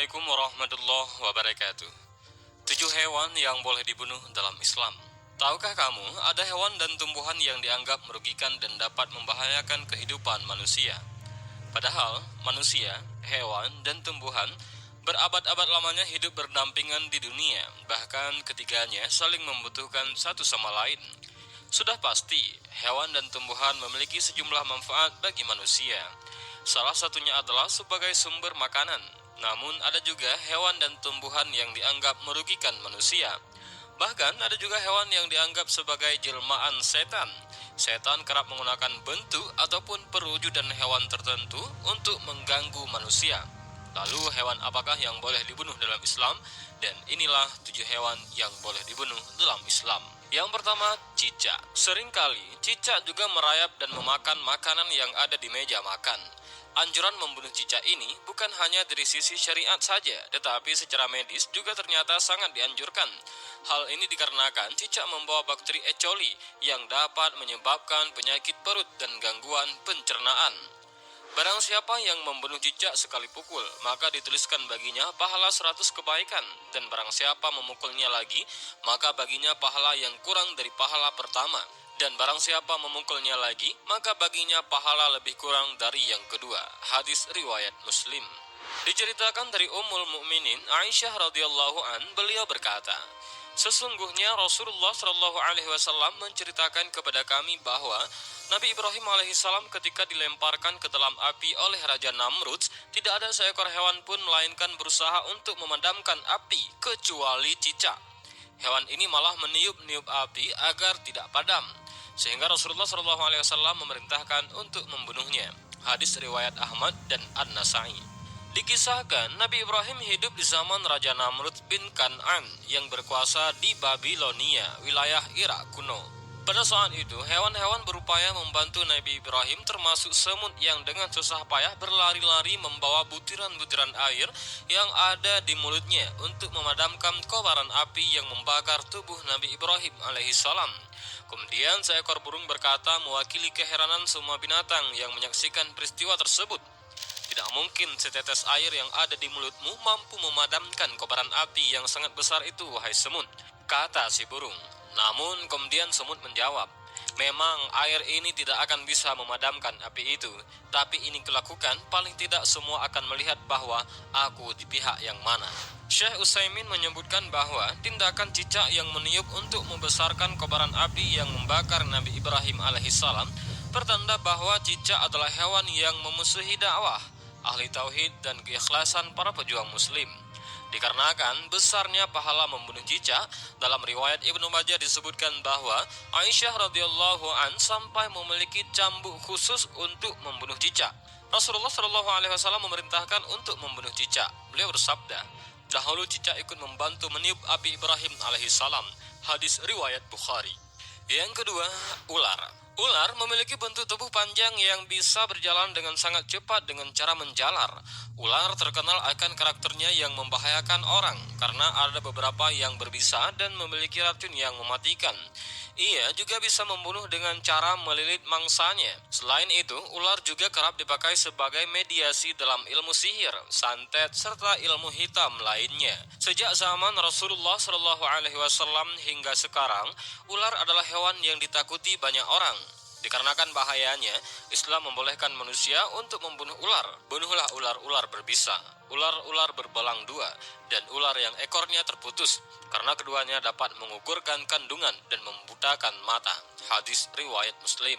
Assalamualaikum warahmatullahi wabarakatuh. 7 hewan yang boleh dibunuh dalam Islam. Tahukah kamu, ada hewan dan tumbuhan yang dianggap merugikan dan dapat membahayakan kehidupan manusia? Padahal, manusia, hewan, dan tumbuhan berabad-abad lamanya hidup berdampingan di dunia, bahkan ketiganya saling membutuhkan satu sama lain. Sudah pasti, hewan dan tumbuhan memiliki sejumlah manfaat bagi manusia. Salah satunya adalah sebagai sumber makanan. Namun ada juga hewan dan tumbuhan yang dianggap merugikan manusia. Bahkan ada juga hewan yang dianggap sebagai jelmaan setan. Setan kerap menggunakan bentuk ataupun perwujudan hewan tertentu untuk mengganggu manusia. Lalu hewan apakah yang boleh dibunuh dalam Islam? Dan inilah 7 hewan yang boleh dibunuh dalam Islam. Yang pertama, cicak. Seringkali cicak juga merayap dan memakan makanan yang ada di meja makan. Anjuran membunuh cicak ini bukan hanya dari sisi syariat saja, tetapi secara medis juga ternyata sangat dianjurkan. Hal ini dikarenakan cicak membawa bakteri E. coli yang dapat menyebabkan penyakit perut dan gangguan pencernaan. Barang siapa yang membunuh cicak sekali pukul, maka dituliskan baginya pahala 100 kebaikan, dan barang siapa memukulnya lagi, maka baginya pahala yang kurang dari pahala pertama. Dan barang siapa memukulnya lagi, maka baginya pahala lebih kurang dari yang kedua. Hadis riwayat Muslim. Diceritakan dari Ummul Mukminin Aisyah radhiyallahu an, beliau berkata, sesungguhnya Rasulullah Shallallahu Alaihi Wasallam menceritakan kepada kami bahwa Nabi Ibrahim alaihissalam ketika dilemparkan ke dalam api oleh Raja Namrud, tidak ada seekor hewan pun melainkan berusaha untuk memadamkan api kecuali cicak. Hewan ini malah meniup-niup api agar tidak padam, sehingga Rasulullah SAW memerintahkan untuk membunuhnya. Hadis riwayat Ahmad dan An-Nasai. Dikisahkan Nabi Ibrahim hidup di zaman Raja Namrud bin Kan'an yang berkuasa di Babilonia, wilayah Irak kuno. Pada saat itu, hewan-hewan berupaya membantu Nabi Ibrahim, termasuk semut yang dengan susah payah berlari-lari membawa butiran-butiran air yang ada di mulutnya untuk memadamkan kobaran api yang membakar tubuh Nabi Ibrahim alaihissalam. Kemudian seekor burung berkata mewakili keheranan semua binatang yang menyaksikan peristiwa tersebut. Tidak mungkin setetes air yang ada di mulutmu mampu memadamkan kobaran api yang sangat besar itu, wahai semut, kata si burung. Namun kemudian semut menjawab, memang air ini tidak akan bisa memadamkan api itu, tapi ini kulakukan, paling tidak semua akan melihat bahwa aku di pihak yang mana. Syekh Utsaimin menyebutkan bahwa tindakan cicak yang meniup untuk membesarkan kobaran api yang membakar Nabi Ibrahim alaihissalam pertanda bahwa cicak adalah hewan yang memusuhi dakwah, ahli tauhid dan keikhlasan para pejuang muslim. Dikarenakan besarnya pahala membunuh cicak, dalam riwayat Ibnu Majah disebutkan bahwa Aisyah radhiyallahu an sampai memiliki cambuk khusus untuk membunuh cicak. Rasulullah Shallallahu Alaihi Wasallam memerintahkan untuk membunuh cicak. Beliau bersabda, dahulu cicak ikut membantu meniup api Ibrahim alaihissalam. Hadis riwayat Bukhari. Yang kedua, ular. Ular memiliki bentuk tubuh panjang yang bisa berjalan dengan sangat cepat dengan cara menjalar. Ular terkenal akan karakternya yang membahayakan orang karena ada beberapa yang berbisa dan memiliki racun yang mematikan. Ia juga bisa membunuh dengan cara melilit mangsanya. Selain itu, ular juga kerap dipakai sebagai mediasi dalam ilmu sihir, santet, serta ilmu hitam lainnya. Sejak zaman Rasulullah Shallallahu Alaihi Wasallam hingga sekarang, ular adalah hewan yang ditakuti banyak orang. Dikarenakan bahayanya, Islam membolehkan manusia untuk membunuh ular. Bunuhlah ular-ular berbisa, ular-ular berbelang dua, dan ular yang ekornya terputus, karena keduanya dapat mengugurkan kandungan dan membutakan mata. Hadis riwayat Muslim.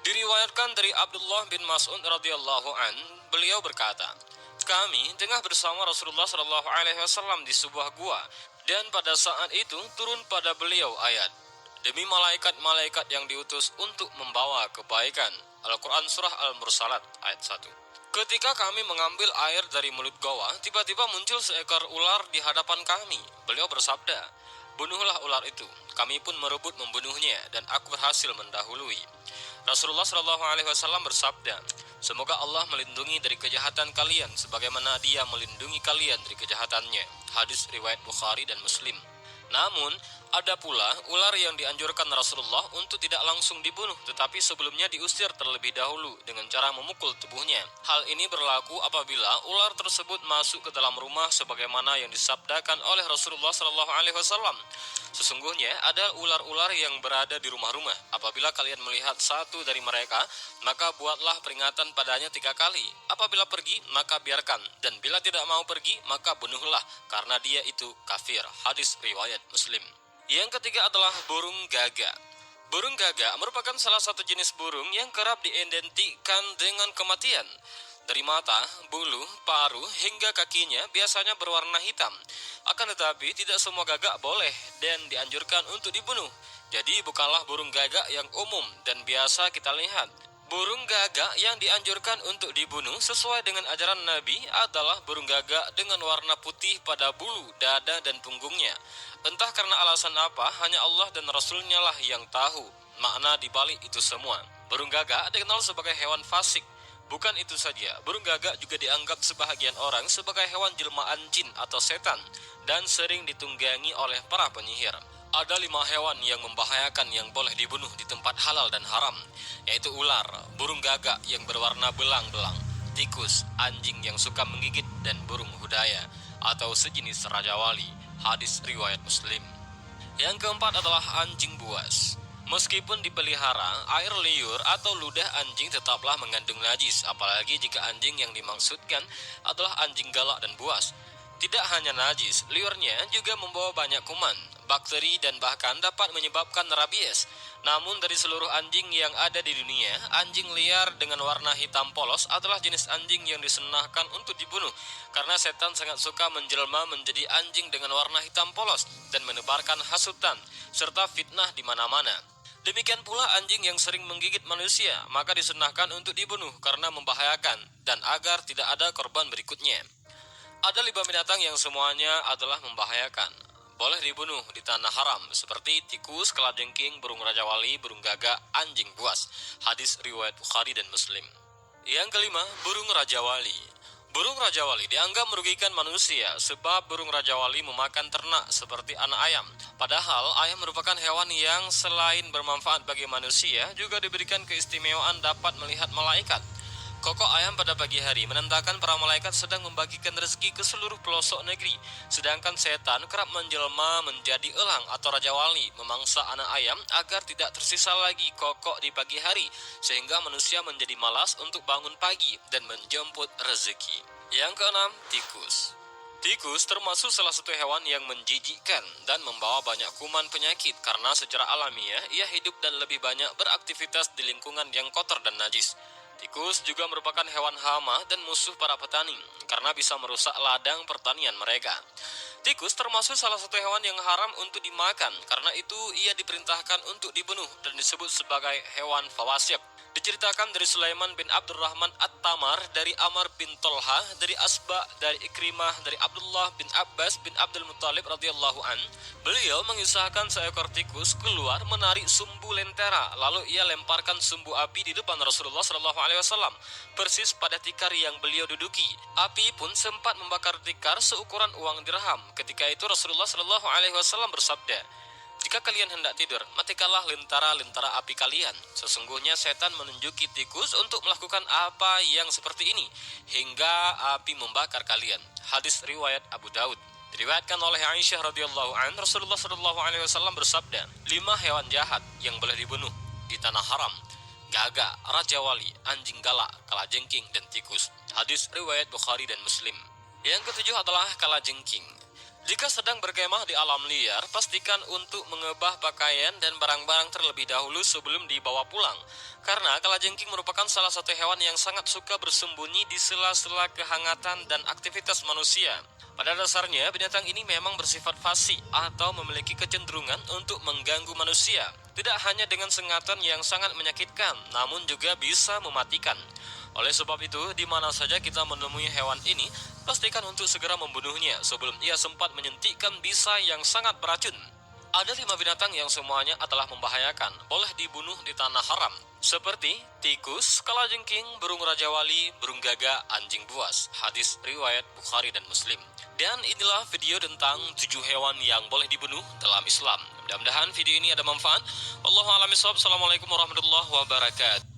Diriwayatkan dari Abdullah bin Mas'ud radhiyallahu an, beliau berkata, kami tengah bersama Rasulullah Shallallahu Alaihi Wasallam di sebuah gua, dan pada saat itu turun pada beliau ayat, demi malaikat-malaikat yang diutus untuk membawa kebaikan. Al-Quran Surah Al-Mursalat ayat 1. Ketika kami mengambil air dari mulut goa, tiba-tiba muncul seekor ular di hadapan kami. Beliau bersabda, bunuhlah ular itu. Kami pun merebut membunuhnya, dan aku berhasil mendahului. Rasulullah Shallallahu Alaihi Wasallam bersabda, semoga Allah melindungi dari kejahatan kalian, sebagaimana Dia melindungi kalian dari kejahatannya. Hadis riwayat Bukhari dan Muslim. Namun, Ada pula ular yang dianjurkan Rasulullah untuk tidak langsung dibunuh, tetapi sebelumnya diusir terlebih dahulu dengan cara memukul tubuhnya. Hal ini berlaku apabila ular tersebut masuk ke dalam rumah sebagaimana yang disabdakan oleh Rasulullah SAW. Sesungguhnya ada ular-ular yang berada di rumah-rumah. Apabila kalian melihat satu dari mereka, maka buatlah peringatan padanya 3 kali. Apabila pergi, maka biarkan. Dan bila tidak mau pergi, maka bunuhlah, karena dia itu kafir. Hadis riwayat Muslim. Yang ketiga adalah burung gagak. Burung gagak merupakan salah satu jenis burung yang kerap diidentikan dengan kematian. Dari mata, bulu, paruh, hingga kakinya biasanya berwarna hitam. Akan tetapi tidak semua gagak boleh dan dianjurkan untuk dibunuh. Jadi bukanlah burung gagak yang umum dan biasa kita lihat. Burung gagak yang dianjurkan untuk dibunuh sesuai dengan ajaran Nabi adalah burung gagak dengan warna putih pada bulu, dada, dan punggungnya. Entah karena alasan apa, hanya Allah dan Rasulnya lah yang tahu makna dibalik itu semua. Burung gagak dikenal sebagai hewan fasik. Bukan itu saja, burung gagak juga dianggap sebahagian orang sebagai hewan jelmaan jin atau setan dan sering ditunggangi oleh para penyihir. Ada 5 hewan yang membahayakan yang boleh dibunuh di tempat halal dan haram, yaitu ular, burung gagak yang berwarna belang-belang, tikus, anjing yang suka menggigit, dan burung hudaya atau sejenis raja wali. Hadis riwayat Muslim. Yang keempat adalah anjing buas. Meskipun dipelihara, air liur atau ludah anjing tetaplah mengandung najis, apalagi jika anjing yang dimaksudkan adalah anjing galak dan buas. Tidak hanya najis, liurnya juga membawa banyak kuman, bakteri, dan bahkan dapat menyebabkan rabies. Namun dari seluruh anjing yang ada di dunia, anjing liar dengan warna hitam polos adalah jenis anjing yang disunahkan untuk dibunuh, karena setan sangat suka menjelma menjadi anjing dengan warna hitam polos dan menebarkan hasutan serta fitnah di mana-mana. Demikian pula anjing yang sering menggigit manusia, maka disunahkan untuk dibunuh karena membahayakan dan agar tidak ada korban berikutnya. Ada 5 binatang yang semuanya adalah membahayakan, boleh dibunuh di tanah haram, seperti tikus, kalajengking, burung raja wali, burung gagak, anjing buas. Hadis riwayat Bukhari dan Muslim. Yang kelima, burung raja wali. Burung raja wali dianggap merugikan manusia sebab burung raja wali memakan ternak seperti anak ayam. Padahal ayam merupakan hewan yang selain bermanfaat bagi manusia juga diberikan keistimewaan dapat melihat malaikat. Kokok ayam pada pagi hari menandakan para malaikat sedang membagikan rezeki ke seluruh pelosok negeri. Sedangkan setan kerap menjelma menjadi elang atau raja wali, memangsa anak ayam agar tidak tersisa lagi kokok di pagi hari, sehingga manusia menjadi malas untuk bangun pagi dan menjemput rezeki. Yang keenam, tikus. Tikus termasuk salah satu hewan yang menjijikkan dan membawa banyak kuman penyakit karena secara alamiah ia hidup dan lebih banyak beraktivitas di lingkungan yang kotor dan najis. Tikus juga merupakan hewan hama dan musuh para petani karena bisa merusak ladang pertanian mereka. Tikus termasuk salah satu hewan yang haram untuk dimakan, karena itu ia diperintahkan untuk dibunuh dan disebut sebagai hewan fawasik. Diceritakan dari Sulaiman bin Abdurrahman At-Tamar, dari Amr bin Tolha, dari Asba, dari Ikrimah, dari Abdullah bin Abbas bin Abdul Muttalib radhiyallahu an. Beliau mengisahkan seekor tikus keluar menarik sumbu lentera, lalu ia lemparkan sumbu api di depan Rasulullah SAW, persis pada tikar yang beliau duduki. Api pun sempat membakar tikar seukuran uang dirham. Ketika itu Rasulullah SAW bersabda, "Jika kalian hendak tidur, matikanlah lentera-lentera api kalian. Sesungguhnya setan menunjuki tikus untuk melakukan apa yang seperti ini, hingga api membakar kalian." Hadis riwayat Abu Daud. Diriwayatkan oleh Aisyah radhiyallahu an, Rasulullah SAW bersabda, 5 hewan jahat yang boleh dibunuh di tanah haram: gagak, raja wali, anjing galak, kalajengking, dan tikus. Hadis riwayat Bukhari dan Muslim. Yang ketujuh adalah kalajengking. Jika sedang berkemah di alam liar, pastikan untuk mengebah pakaian dan barang-barang terlebih dahulu sebelum dibawa pulang. Karena kalajengking merupakan salah satu hewan yang sangat suka bersembunyi di sela-sela kehangatan dan aktivitas manusia. Pada dasarnya, binatang ini memang bersifat fasik atau memiliki kecenderungan untuk mengganggu manusia. Tidak hanya dengan sengatan yang sangat menyakitkan, namun juga bisa mematikan. Oleh sebab itu, di mana saja kita menemui hewan ini, pastikan untuk segera membunuhnya sebelum ia sempat menyentikkan bisa yang sangat beracun. Ada 5 binatang yang semuanya adalah membahayakan, boleh dibunuh di tanah haram, seperti tikus, kalajengking, burung raja wali, burung gagak, anjing buas. Hadis riwayat Bukhari dan Muslim. Dan inilah video tentang 7 hewan yang boleh dibunuh dalam Islam. Mudah-mudahan video ini ada manfaat. Wallahu a'lam bishawab. Assalamualaikum warahmatullahi wabarakatuh.